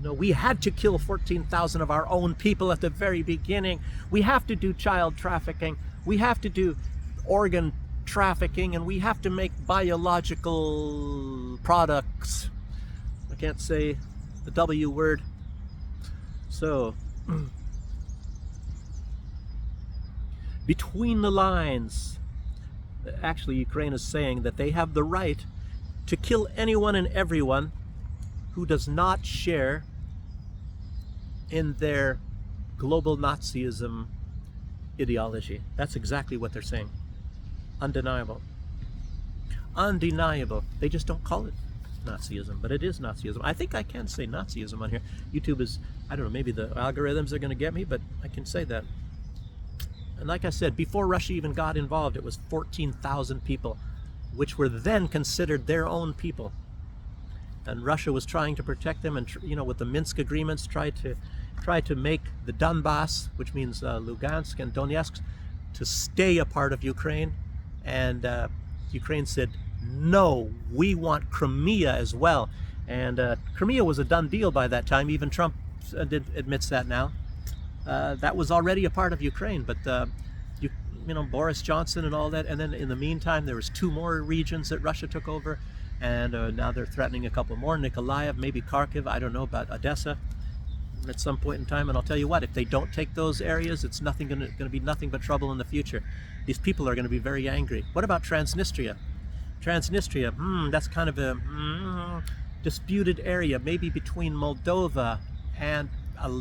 we had to kill 14,000 of our own people at the very beginning. We have to do child trafficking. We have to do organ trafficking, and we have to make biological products. I can't say the W word. So, between the lines, actually Ukraine is saying that they have the right to kill anyone and everyone who does not share in their global Nazism ideology. That's exactly what they're saying. Undeniable. They just don't call it. Nazism, but it is Nazism. I think I can say Nazism on here. YouTube is, I don't know, maybe the algorithms are going to get me, but I can say that. And like I said, before Russia even got involved, it was 14,000 people, which were then considered their own people. And Russia was trying to protect them, and with the Minsk agreements, tried to make the Donbass, which means Lugansk and Donetsk, to stay a part of Ukraine. And Ukraine said, no, we want Crimea as well. And Crimea was a done deal by that time. Even Trump admits that now. That was already a part of Ukraine, but Boris Johnson and all that. And then in the meantime, there was 2 more regions that Russia took over, and now they're threatening a couple more: Nikolaev, maybe Kharkiv. I don't know about Odessa at some point in time. And I'll tell you what, if they don't take those areas, it's going to be nothing but trouble in the future. These people are going to be very angry. What about Transnistria? Transnistria, that's kind of a disputed area, maybe between Moldova and,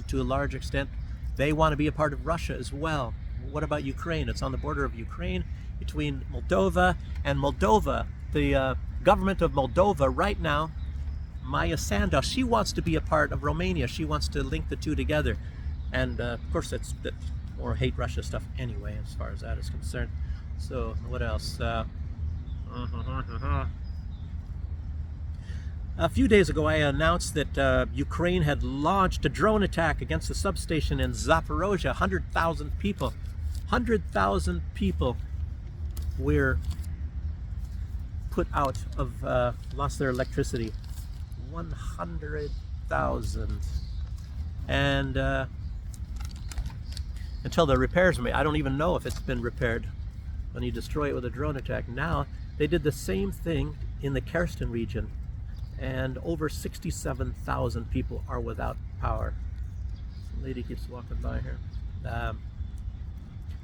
to a large extent, they want to be a part of Russia as well. What about Ukraine? It's on the border of Ukraine, between Moldova and Moldova. The government of Moldova right now, Maya Sandu, she wants to be a part of Romania. She wants to link the two together. And of course, that's more hate Russia stuff anyway, as far as that is concerned. So what else? A few days ago, I announced that Ukraine had launched a drone attack against a substation in Zaporozhye. 100,000 people. 100,000 people were put out of, lost their electricity. 100,000. And until the repairs are made, I don't even know if it's been repaired when you destroy it with a drone attack. Now, they did the same thing in the Kherson region, and over 67,000 people are without power. Some lady keeps walking by here.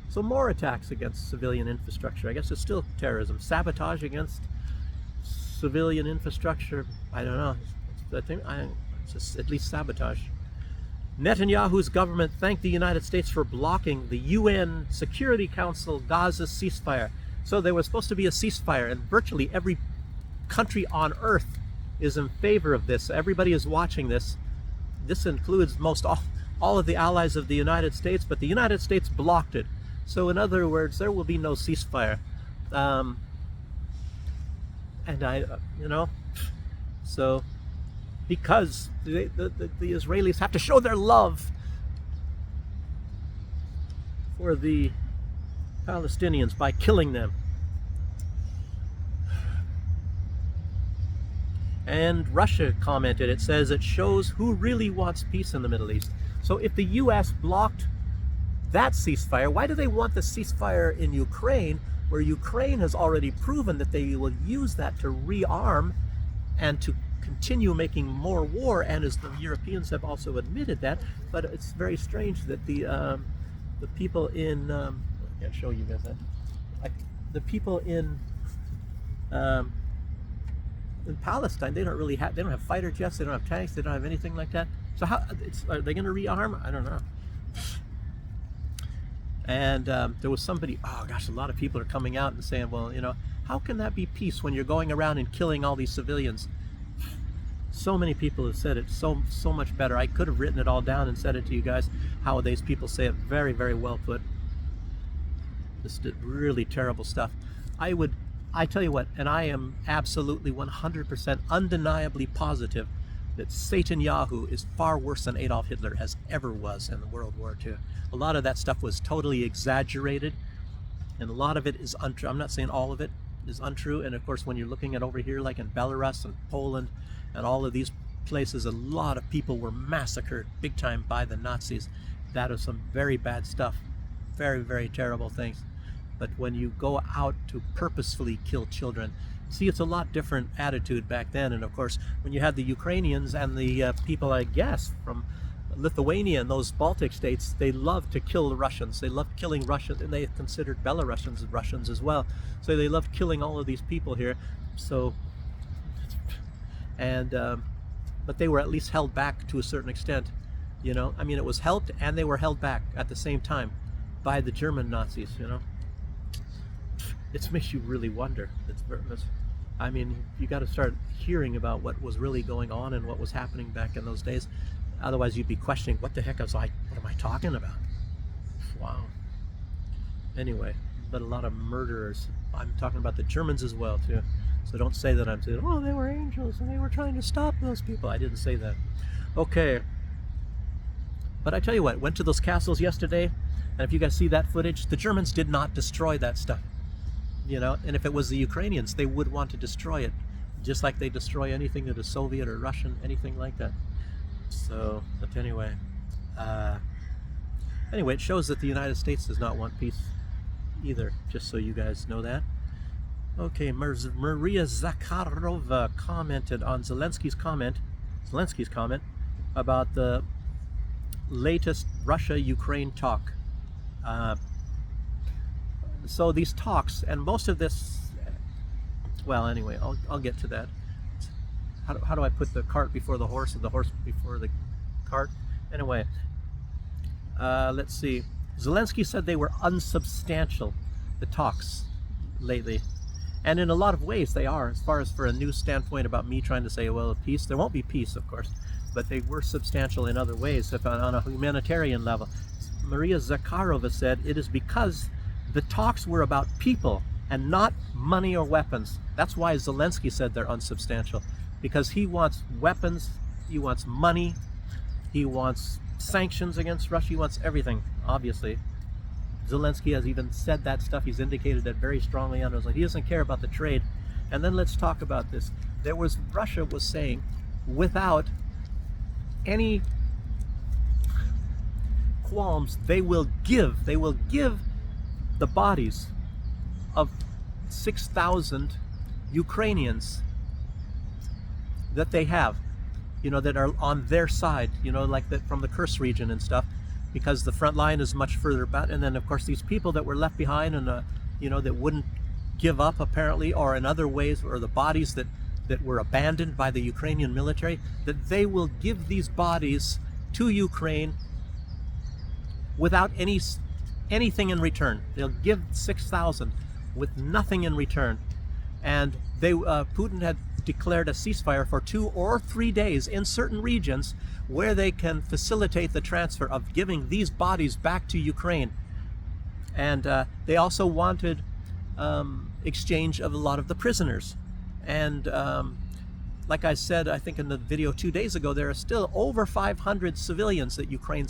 So more attacks against civilian infrastructure. I guess it's still terrorism. Sabotage against civilian infrastructure. I don't know. I think it's just at least sabotage. Netanyahu's government thanked the United States for blocking the UN Security Council Gaza ceasefire. So there was supposed to be a ceasefire, and virtually every country on earth is in favor of this. Everybody is watching this. This includes all of the allies of the United States, but the United States blocked it. So in other words, there will be no ceasefire. So because the Israelis have to show their love for the Palestinians by killing them. And Russia commented, it says it shows who really wants peace in the Middle East. So if the US blocked that ceasefire, why do they want the ceasefire in Ukraine, where Ukraine has already proven that they will use that to rearm and to continue making more war? And as the Europeans have also admitted that. But it's very strange that the people in I can't show you guys that. The people in Palestine, they don't have fighter jets, they don't have tanks, they don't have anything like that. So are they going to rearm? I don't know. And there was somebody, oh gosh, a lot of people are coming out and saying, well, how can that be peace when you're going around and killing all these civilians? So many people have said it so much better. I could have written it all down and said it to you guys, how these people say it. Very, very well put. Just really terrible stuff. I tell you what, and I am absolutely 100% undeniably positive that Satan Yahoo is far worse than Adolf Hitler has ever was in the World War II. A lot of that stuff was totally exaggerated, and a lot of it is untrue. I'm not saying all of it is untrue, and of course when you're looking at over here like in Belarus and Poland and all of these places, a lot of people were massacred big time by the Nazis. That is some very bad stuff. Very, very terrible things. But when you go out to purposefully kill children, see, it's a lot different attitude back then. And of course, when you had the Ukrainians and the people, I guess, from Lithuania and those Baltic states, they loved to kill the Russians. They loved killing Russians, and they considered Belarusians Russians as well. So they loved killing all of these people here. So, but they were at least held back to a certain extent. I mean, it was helped and they were held back at the same time by the German Nazis. It makes you really wonder. I mean, you got to start hearing about what was really going on and what was happening back in those days. Otherwise, you'd be questioning, what the heck was I, what am I talking about? Wow. Anyway, but a lot of murderers. I'm talking about the Germans as well, too. So don't say that I'm saying, oh, they were angels and they were trying to stop those people. I didn't say that. Okay. But I tell you what, went to those castles yesterday, and if you guys see that footage, the Germans did not destroy that stuff. You know, and if it was the Ukrainians, they would want to destroy it, just like they destroy anything that is Soviet or Russian, anything like that. So, but anyway, it shows that the United States does not want peace either, just so you guys know that. Okay, Maria Zakharova commented on Zelensky's comment about the latest Russia-Ukraine talk. So these talks, and most of this, well, anyway, I'll get to that. How do I put the cart before the horse and the horse before the cart? Anyway, let's see. Zelensky said they were unsubstantial, the talks lately. And in a lot of ways they are, as far as for a news standpoint about me trying to say, well, peace. There won't be peace, of course, but they were substantial in other ways, if on a humanitarian level. Maria Zakharova said it is because the talks were about people and not money or weapons. That's why Zelensky said they're unsubstantial, because he wants weapons, he wants money, he wants sanctions against Russia, he wants everything, obviously. Zelensky has even said that stuff. He's indicated that very strongly on it. He doesn't care about the trade. And then let's talk about this. Russia was saying, without any qualms, they will give the bodies of 6,000 Ukrainians that they have, that are on their side, like that from the Kursk region and stuff, because the front line is much further back. And then, of course, these people that were left behind and, that wouldn't give up, apparently, or in other ways, or the bodies that were abandoned by the Ukrainian military, that they will give these bodies to Ukraine without anything in return. They'll give 6,000 with nothing in return. And Putin had declared a ceasefire for 2 or 3 days in certain regions where they can facilitate the transfer of giving these bodies back to Ukraine. And they also wanted exchange of a lot of the prisoners. And like I said, I think in the video 2 days ago, there are still over 500 civilians that Ukraine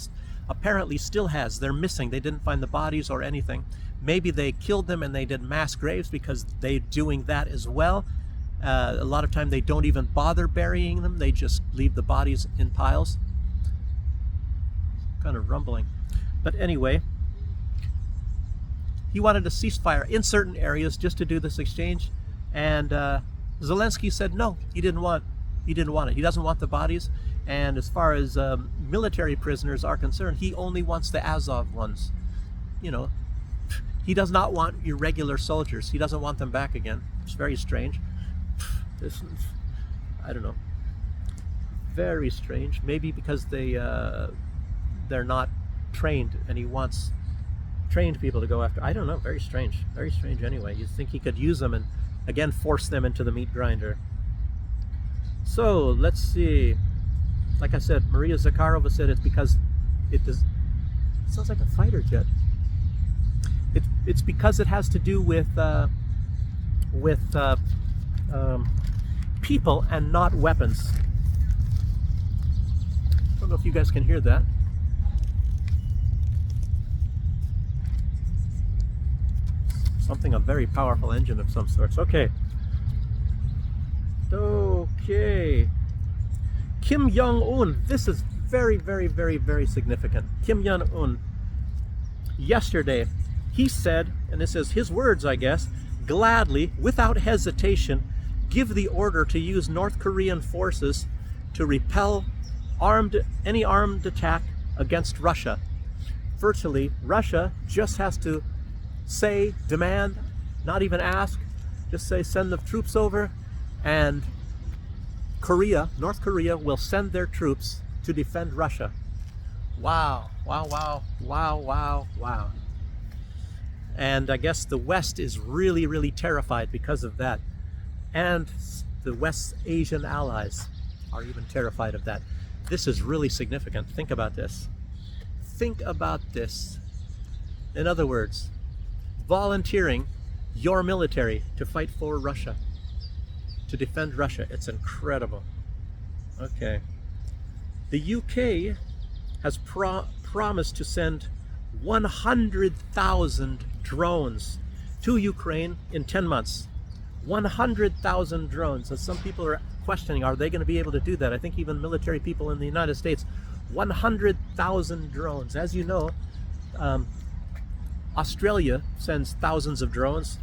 apparently still has. They're missing. They didn't find the bodies or anything. Maybe they killed them and they did mass graves, because they're doing that as well. A lot of time they don't even bother burying them. They just leave the bodies in piles. Kind of rumbling. But anyway, he wanted a ceasefire in certain areas just to do this exchange. And Zelensky said no, he didn't want it. He doesn't want the bodies. And as far as military prisoners are concerned, he only wants the Azov ones. He does not want irregular soldiers. He doesn't want them back again. It's very strange. I don't know. Very strange. Maybe because they're not trained, and he wants trained people to go after. I don't know. Very strange. Very strange. Anyway, you think he could use them and again force them into the meat grinder. So let's see. Like I said, Maria Zakharova said it's because it sounds like a fighter jet. It's because it has to do with people and not weapons. I don't know if you guys can hear that. A very powerful engine of some sorts. Okay. Kim Jong-un. This is very, very, very, very significant. Kim Jong-un. Yesterday, he said, and this is his words, I guess, gladly, without hesitation, give the order to use North Korean forces to repel any armed attack against Russia. Virtually, Russia just has to say, demand, not even ask, just say send the troops over, and North Korea will send their troops to defend Russia. Wow, wow, wow, wow, wow, wow. And I guess the West is really, really terrified because of that. And the West Asian allies are even terrified of that. This is really significant. Think about this. Think about this. In other words, volunteering your military to fight for Russia, to defend Russia. It's incredible. Okay. The UK has promised to send 100,000 drones to Ukraine in 10 months. 100,000 drones. And some people are questioning, are they going to be able to do that? I think even military people in the United States. 100,000 drones. As you know, Australia sends thousands of drones.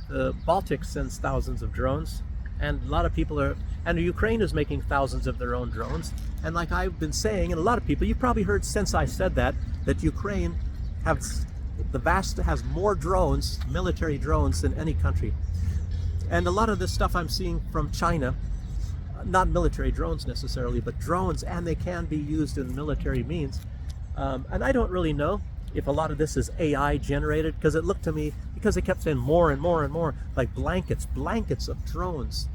The Baltic sends thousands of drones. And a lot of people are, and Ukraine is making thousands of their own drones. And like I've been saying, and a lot of people, you've probably heard since I said that Ukraine has more drones, military drones, than any country. And a lot of this stuff I'm seeing from China, not military drones necessarily, but drones, and they can be used in military means. And I don't really know if a lot of this is AI generated, because it looked to me, because they kept saying more and more and more, like blankets of drones.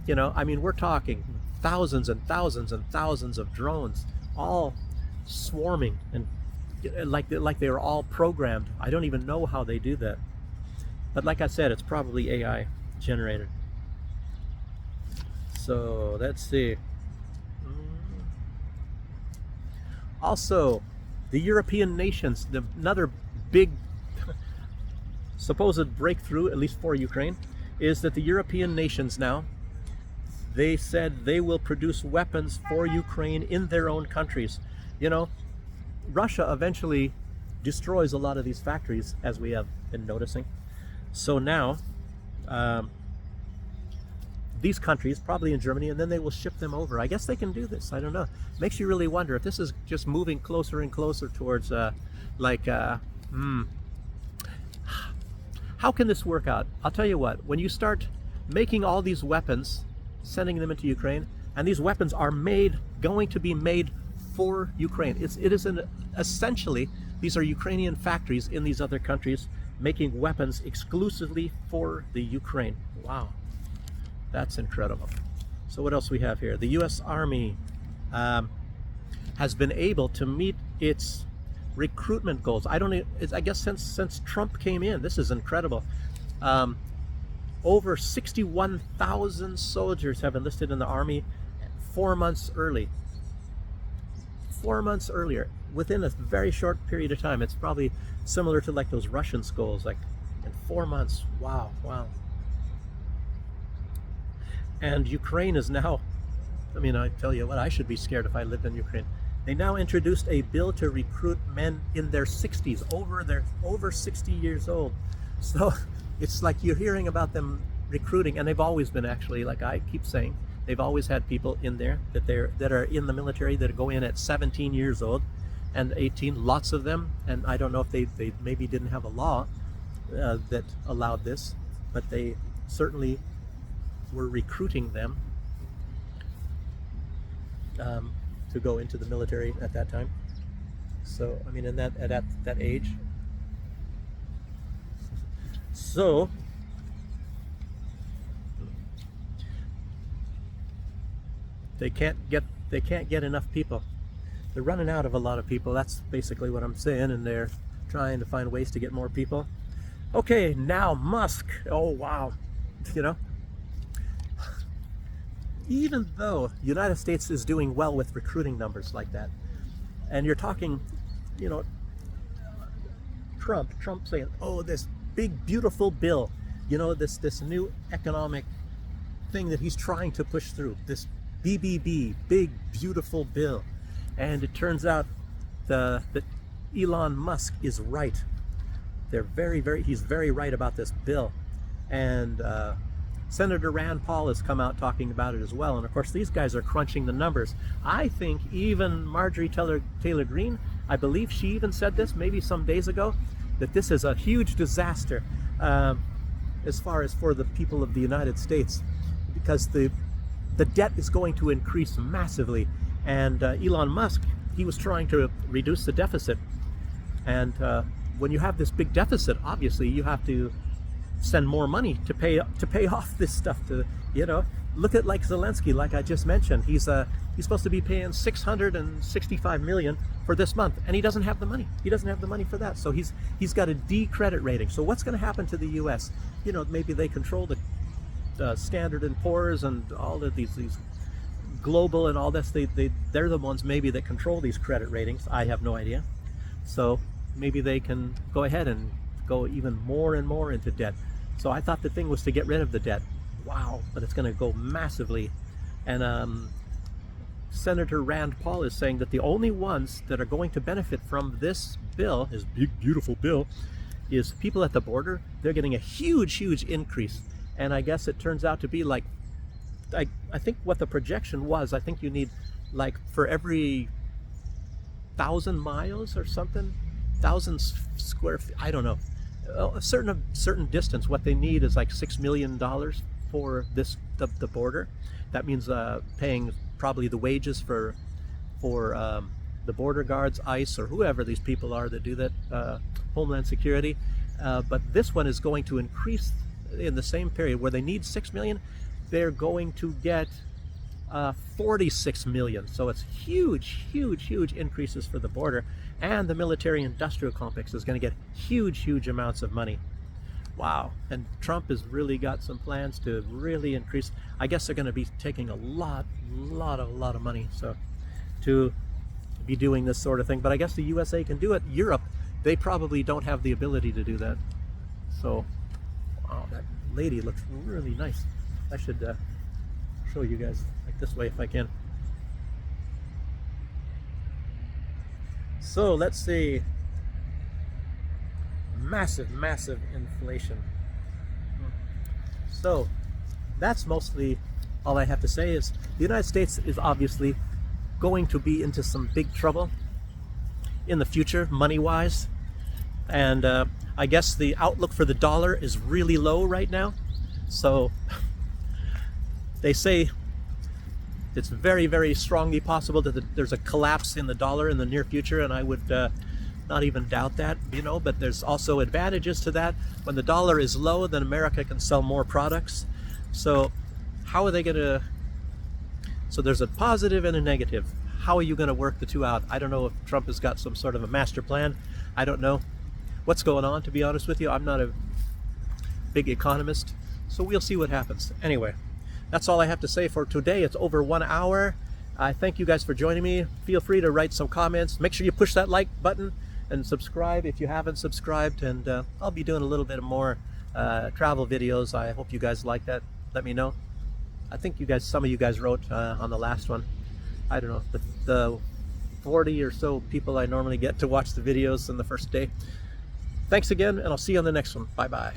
You know, I mean, we're talking thousands and thousands and thousands of drones, all swarming, and like they were all programmed. I don't even know how they do that. But like I said, it's probably AI generated. So let's see. Also, the European nations, another big supposed breakthrough, at least for Ukraine, is that the European nations now, they said they will produce weapons for Ukraine in their own countries. You know, Russia eventually destroys a lot of these factories, as we have been noticing. So now, these countries, probably in Germany, and then they will ship them over. I guess they can do this. I don't know. Makes you really wonder if this is just moving closer and closer towards, how can this work out? I'll tell you what, when you start making all these weapons, sending them into Ukraine, and these weapons are going to be made for Ukraine. Essentially, these are Ukrainian factories in these other countries making weapons exclusively for the Ukraine. Wow. That's incredible. So what else we have here? The U.S. Army has been able to meet its recruitment goals. I guess since Trump came in, this is incredible. Over 61,000 soldiers have enlisted in the Army 4 months early. 4 months earlier, within a very short period of time. It's probably similar to like those Russian schools, like in 4 months. Wow. And Ukraine is now, I mean, I tell you what, I should be scared if I lived in Ukraine. They now introduced a bill to recruit men in their 60s, over 60 years old. So it's like you're hearing about them recruiting, and they've always been, actually, like I keep saying, they've always had people in there that are in the military that go in at 17 years old and 18, lots of them. And I don't know if they maybe didn't have a law that allowed this, but they certainly were recruiting them to go into the military at that time. So I mean, at that age. So they can't get enough people. They're running out of a lot of people. That's basically what I'm saying, and they're trying to find ways to get more people. Okay, now Musk. Oh wow, you know. Even though the United States is doing well with recruiting numbers like that, and you're talking, you know, Trump saying, oh, this big beautiful bill, you know, this new economic thing that he's trying to push through, this BBB, big beautiful bill. And it turns out that Elon Musk is right. He's very right about this bill. And Senator Rand Paul has come out talking about it as well. And of course, these guys are crunching the numbers. I think even Marjorie Taylor Greene, I believe she even said this maybe some days ago, that this is a huge disaster as far as for the people of the United States, because the debt is going to increase massively. And Elon Musk, he was trying to reduce the deficit. And when you have this big deficit, obviously you have to send more money to pay off this stuff. To, you know, look at like Zelensky, like I just mentioned. He's supposed to be paying 665 million for this month, and he doesn't have the money. He doesn't have the money for that. So he's got a D credit rating. So what's going to happen to the U.S.? You know, maybe they control the Standard and Poor's and all of these global and all this. They're the ones maybe that control these credit ratings. I have no idea. So maybe they can go ahead and go even more and more into debt. So I thought the thing was to get rid of the debt. Wow, but it's going to go massively. And Senator Rand Paul is saying that the only ones that are going to benefit from this bill, his big beautiful bill, is people at the border. They're getting a huge increase. And I guess it turns out to be like, I think what the projection was, I think you need like for every 1,000 miles or something, 1,000 square feet, I don't know, a certain distance, what they need is like $6 million for the border. That means paying probably the wages for the border guards, ICE, or whoever these people are that do that, Homeland Security. But this one is going to increase in the same period where they need 6 million. They're going to get 46 million. So it's huge increases for the border, and the military industrial complex is going to get huge amounts of money. Wow. And Trump has really got some plans to really increase. I guess they're going to be taking a lot of money so to be doing this sort of thing. But I guess the USA can do it. Europe, they probably don't have the ability to do that. So wow, that lady looks really nice. I should show you guys like this way if I can. So let's see. Massive inflation. So that's mostly all I have to say. Is the United States is obviously going to be into some big trouble in the future, money-wise. And I guess the outlook for the dollar is really low right now. So they say it's very strongly possible that there's a collapse in the dollar in the near future, and I would not even doubt that, you know. But there's also advantages to that. When the dollar is low, then America can sell more products. So how are they going to... So there's a positive and a negative. How are you going to work the two out? I don't know if Trump has got some sort of a master plan. I don't know what's going on, to be honest with you. I'm not a big economist, so we'll see what happens. Anyway, that's all I have to say for today. It's over 1 hour. I thank you guys for joining me. Feel free to write some comments. Make sure you push that like button and subscribe if you haven't subscribed. And I'll be doing a little bit more travel videos. I hope you guys like that. Let me know. I think some of you guys wrote on the last one. I don't know, the 40 or so people I normally get to watch the videos in the first day. Thanks again, and I'll see you on the next one. Bye-bye.